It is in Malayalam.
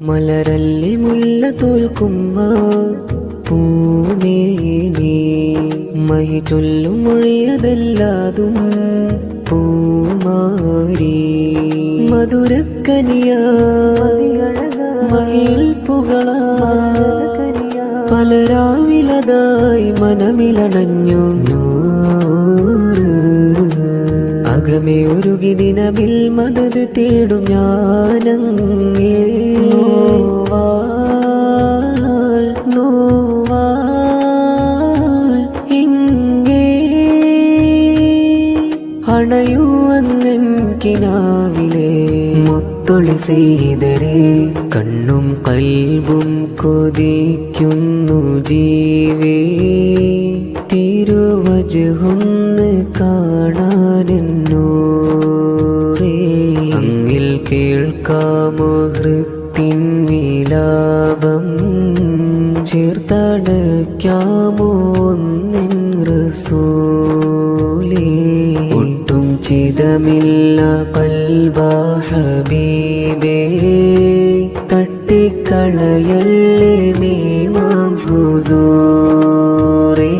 മലരല്ലി മുല്ല തോൽക്കുമ്മ പൂമേനി മഹി ചൊല്ലും മൊഴിയതെല്ലാതും പൂമാരി മധുരക്കനിയ മഹിൽ പുകള പലരാവിലതായി മനമിലണഞ്ഞു അകമേ ഒരുകി ദിനമിൽ മദത് തേടും ഞാനങ്ങേ നോവാൽ ഇങ്ങേ അണയുവന്നൻ കിനാവിലെ മുത്തൊളി ചെയ്തരെ കണ്ണും കൽബും കൊതിക്കുന്നു ജീവേ തിരുവജഹൊന്ന് കാണാനെന്നോരേ അങ്ങിൽ കേൾക്കാമോ ഹൃത്തിൻ വിലാപം ചേർത്തടയ്ക്കാമോ ഒന്നിൻ റസൂലേ ഒട്ടും ചിതമില്ല കൽബ ഹബീബേ തട്ടിക്കളയല്ലേ മീമാം ഹുസൂറേ